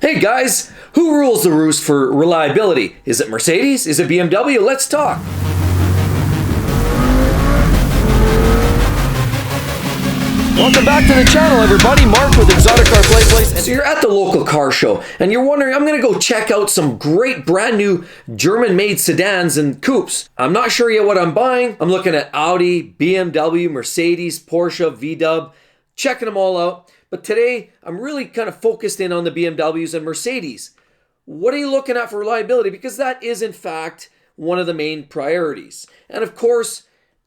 Hey guys, who rules the roost for reliability? Is it Mercedes? Is it BMW? Let's talk. Welcome back to the channel, everybody. Mark with exoticcarplayplace. So you're at the local car show and you're wondering, I'm going to go check out some great brand new German-made sedans and coupes. I'm not sure yet what I'm buying. I'm looking at Audi, BMW, Mercedes, Porsche, VW, checking them all out. But today, I'm really kind of focused in on the BMWs and Mercedes. What are you looking at for reliability? Because that is, in fact, one of the main priorities. And of course,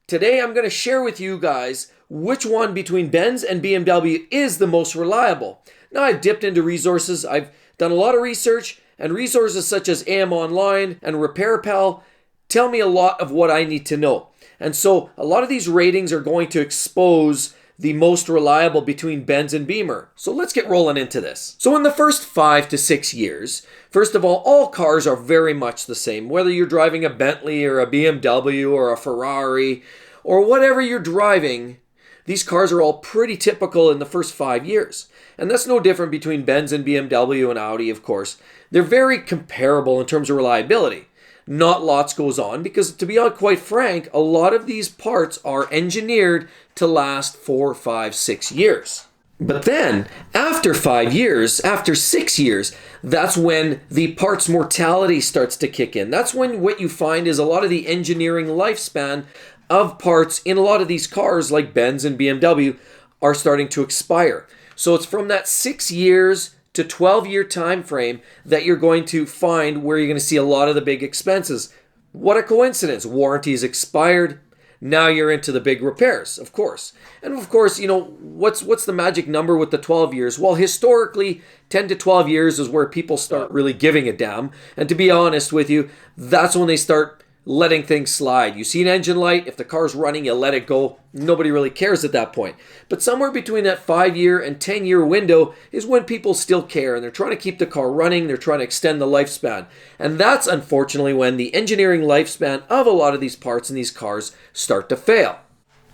today I'm going to share with you guys which one between Benz and BMW is the most reliable. Now, I've dipped into resources. I've done a lot of research, and resources such as AM Online and RepairPal tell me a lot of what I need to know. And so a lot of these ratings are going to expose the most reliable between Benz and Beamer. So let's get rolling into this. So in the first 5 to 6 years, first of all cars are very much the same. Whether you're driving a Bentley or a BMW or a Ferrari or whatever you're driving, these cars are all pretty typical in the first 5 years. And that's no different between Benz and BMW and Audi, of course. They're very comparable in terms of reliability. Not lots goes on because, to be quite frank, a lot of these parts are engineered to last 4, 5, 6 years. But then, after 5 years, after 6 years, that's when the parts mortality starts to kick in. That's when what you find is a lot of the engineering lifespan of parts in a lot of these cars, like Benz and BMW, are starting to expire. So it's from that 6 years to 12-year time frame that you're going to find where you're going to see a lot of the big expenses. What a coincidence. Warranties expired. Now you're into the big repairs, of course. And of course, you know, what's the magic number with the 12 years? Well, historically, 10 to 12 years is where people start really giving a damn. And to be honest with you, that's when they start letting things slide. You see an engine light, if the car's running, you let it go. Nobody really cares at that point. But somewhere between that 5-year and 10-year window is when people still care, and they're trying to keep the car running, they're trying to extend the lifespan. And that's unfortunately when the engineering lifespan of a lot of these parts in these cars start to fail.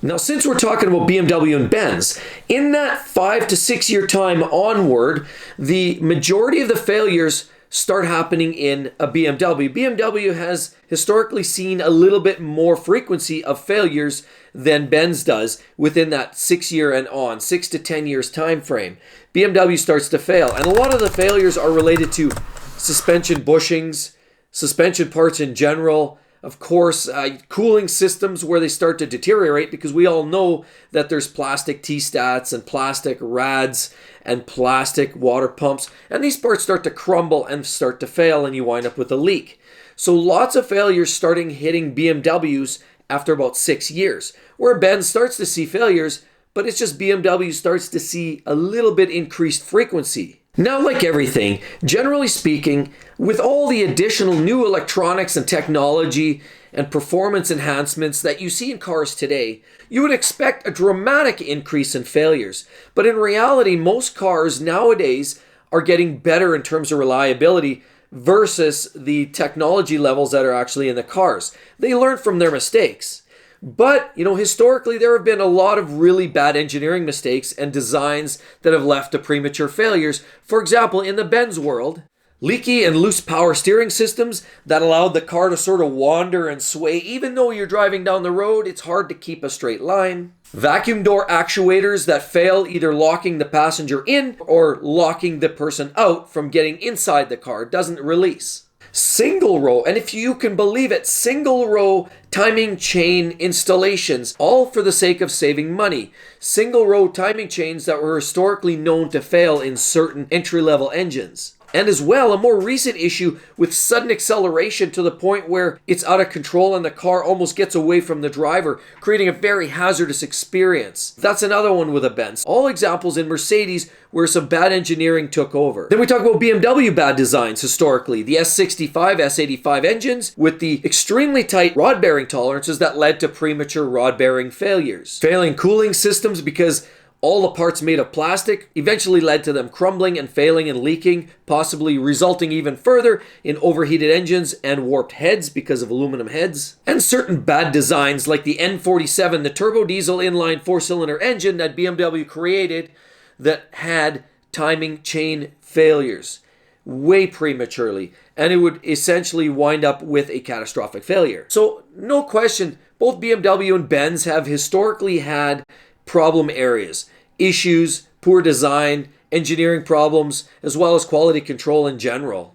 Now, since we're talking about BMW and Benz, in that 5 to 6 year time onward, the majority of the failures start happening in a BMW. BMW has historically seen a little bit more frequency of failures than Benz does within that 6 year and on, 6 to 10 years time frame. BMW starts to fail, and a lot of the failures are related to suspension bushings, suspension parts in general, of course, cooling systems where they start to deteriorate, because we all know that there's plastic T-stats and plastic rads and plastic water pumps, and these parts start to crumble and start to fail, and you wind up with a leak. So lots of failures starting hitting BMWs after about 6 years, where Benz starts to see failures, but it's just BMW starts to see a little bit increased frequency. Now, like everything, generally speaking, with all the additional new electronics and technology and performance enhancements that you see in cars today, you would expect a dramatic increase in failures. But in reality, most cars nowadays are getting better in terms of reliability versus the technology levels that are actually in the cars. They learn from their mistakes. But, you know, historically, there have been a lot of really bad engineering mistakes and designs that have led to premature failures. For example, in the Benz world, leaky and loose power steering systems that allowed the car to sort of wander and sway. Even though you're driving down the road, it's hard to keep a straight line. Vacuum door actuators that fail, either locking the passenger in or locking the person out from getting inside the car, doesn't release. Single row, and if you can believe it, single row timing chain installations, all for the sake of saving money. Single row timing chains that were historically known to fail in certain entry-level engines. And as well, a more recent issue with sudden acceleration to the point where it's out of control and the car almost gets away from the driver, creating a very hazardous experience. That's another one with a Benz. All examples in Mercedes where some bad engineering took over. Then we talk about BMW bad designs historically. The S65, S85 engines with the extremely tight rod bearing tolerances that led to premature rod bearing failures. Failing cooling systems because all the parts made of plastic eventually led to them crumbling and failing and leaking, possibly resulting even further in overheated engines and warped heads because of aluminum heads. And certain bad designs like the N47, the turbo diesel inline 4-cylinder engine that BMW created that had timing chain failures. way prematurely, and it would essentially wind up with a catastrophic failure. So no question, both BMW and Benz have historically had problem areas, issues, poor design, engineering problems, as well as quality control in general.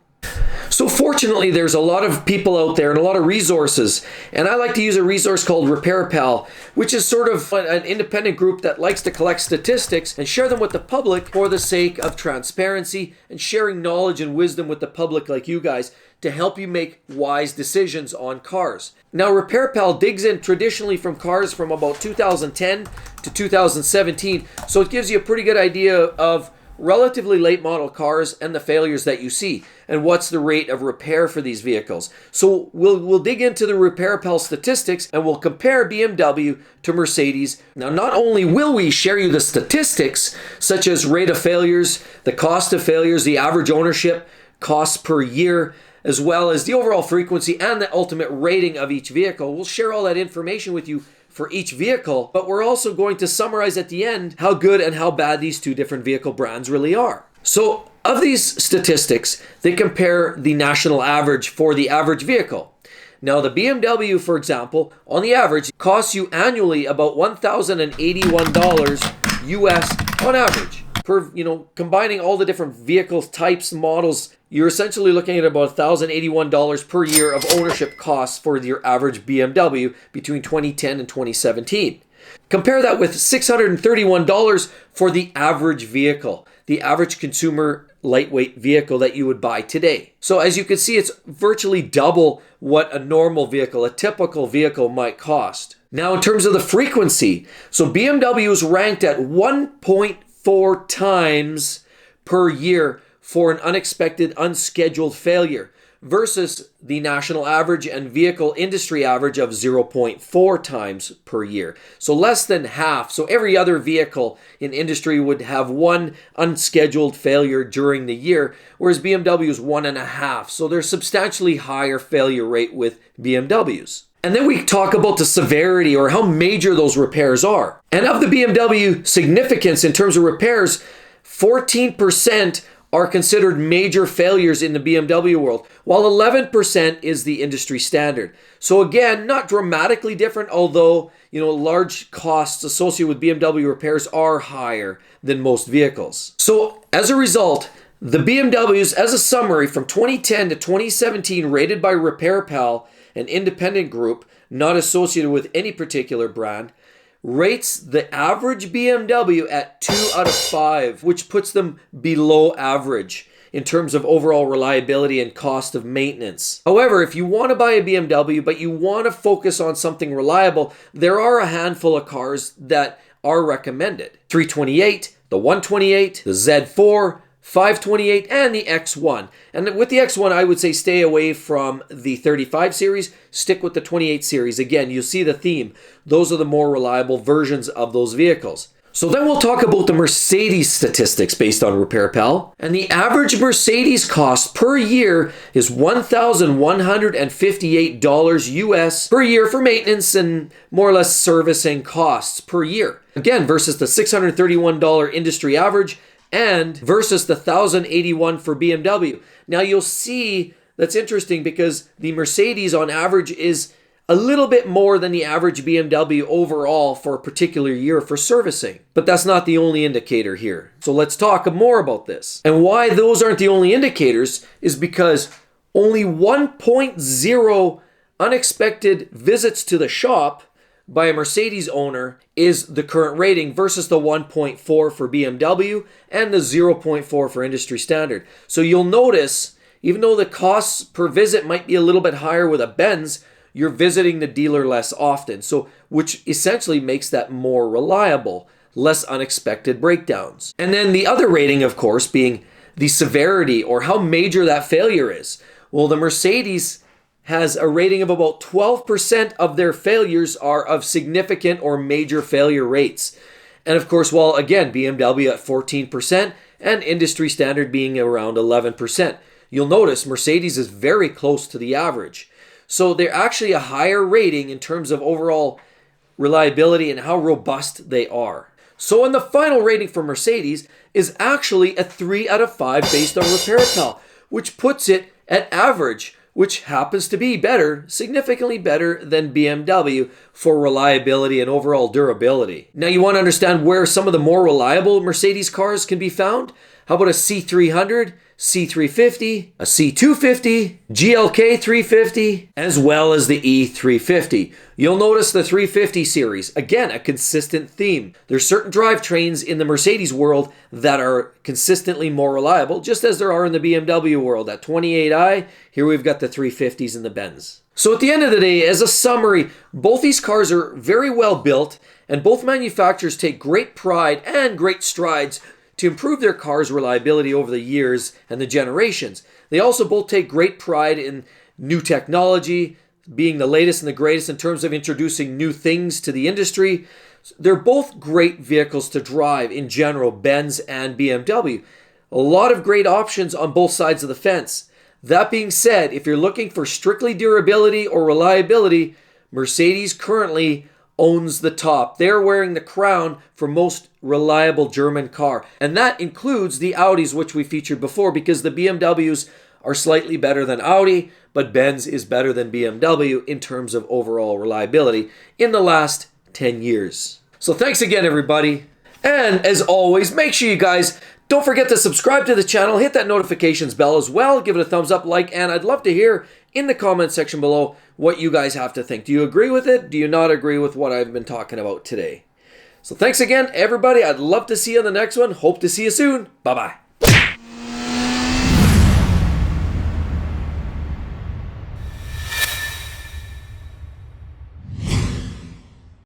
So fortunately, there's a lot of people out there and a lot of resources, and I like to use a resource called RepairPal, which is sort of an independent group that likes to collect statistics and share them with the public for the sake of transparency and sharing knowledge and wisdom with the public like you guys to help you make wise decisions on cars. Now, RepairPal digs in traditionally from cars from about 2010 to 2017, so it gives you a pretty good idea of relatively late model cars and the failures that you see and what's the rate of repair for these vehicles. So we'll dig into the RepairPal statistics and we'll compare BMW to Mercedes. Now, not only will we share you the statistics such as rate of failures, the cost of failures, the average ownership, costs per year, as well as the overall frequency and the ultimate rating of each vehicle. We'll share all that information with you for each vehicle, but we're also going to summarize at the end how good and how bad these two different vehicle brands really are. So of these statistics, they compare the national average for the average vehicle. Now, the BMW, for example, on the average, costs you annually about $1,081 US on average. Per, combining all the different vehicle types, models, you're essentially looking at about $1,081 per year of ownership costs for your average BMW between 2010 and 2017. Compare that with $631 for the average vehicle, the average consumer lightweight vehicle that you would buy today. So as you can see, it's virtually double what a normal vehicle, a typical vehicle might cost. Now, in terms of the frequency, so BMW is ranked at 1.4 times per year for an unexpected, unscheduled failure versus the national average and vehicle industry average of 0.4 times per year. So less than half. So every other vehicle in industry would have one unscheduled failure during the year, whereas BMW is 1.5. So there's substantially higher failure rate with BMWs. And then we talk about the severity or how major those repairs are. And of the BMW significance in terms of repairs, 14% are considered major failures in the BMW world, while 11% is the industry standard. So again, not dramatically different, although, large costs associated with BMW repairs are higher than most vehicles. So as a result, the BMWs, as a summary from 2010 to 2017, rated by RepairPal, an independent group not associated with any particular brand, rates the average BMW at 2 out of 5, which puts them below average in terms of overall reliability and cost of maintenance. However, if you want to buy a BMW, but you want to focus on something reliable, there are a handful of cars that are recommended. 328, the 128, the Z4, 528, and the X1. And with the X1, I would say stay away from the 35 series, stick with the 28 series. Again, you'll see the theme. Those are the more reliable versions of those vehicles. So then we'll talk about the Mercedes statistics based on RepairPal. And the average Mercedes cost per year is $1,158 US per year for maintenance and more or less servicing costs per year. Again, versus the $631 industry average and versus the $1,081 for BMW. Now you'll see that's interesting because the Mercedes on average is a little bit more than the average BMW overall for a particular year for servicing. But that's not the only indicator here. So let's talk more about this. And why those aren't the only indicators is because only 1.0 unexpected visits to the shop by a Mercedes owner is the current rating versus the 1.4 for BMW and the 0.4 for industry standard. So you'll notice, even though the costs per visit might be a little bit higher with a Benz, you're visiting the dealer less often, so which essentially makes that more reliable, less unexpected breakdowns. And then the other rating, of course, being the severity or how major that failure is. Well, the Mercedes has a rating of about 12% of their failures are of significant or major failure rates. And of course, while again, BMW at 14% and industry standard being around 11%. You'll notice Mercedes is very close to the average. So they're actually a higher rating in terms of overall reliability and how robust they are. So in the final rating for Mercedes is actually a 3 out of 5 based on RepairPal, which puts it at average, which happens to be better, significantly better than BMW for reliability and overall durability. Now you want to understand where some of the more reliable Mercedes cars can be found? How about a C300, C350, a C250, GLK 350, as well as the E350. You'll notice the 350 series, again, a consistent theme. There's certain drivetrains in the Mercedes world that are consistently more reliable, just as there are in the BMW world. At 28i, here we've got the 350s and the Benz. So at the end of the day, as a summary, both these cars are very well built, and both manufacturers take great pride and great strides to improve their cars' reliability over the years and the generations. They also both take great pride in new technology, being the latest and the greatest in terms of introducing new things to the industry. They're both great vehicles to drive in general, Benz and BMW. A lot of great options on both sides of the fence. That being said, if you're looking for strictly durability or reliability, Mercedes currently owns the top. They're wearing the crown for most reliable German car. And that includes the Audis, which we featured before, because the BMWs are slightly better than Audi, but Benz is better than BMW in terms of overall reliability in the last 10 years. So thanks again, everybody. And as always, make sure you guys don't forget to subscribe to the channel, hit that notifications bell as well, give it a thumbs up, like, and I'd love to hear in the comment section below what you guys have to think. Do you agree with it? Do you not agree with what I've been talking about today? So thanks again, everybody. I'd love to see you on the next one. Hope to see you soon. Bye-bye.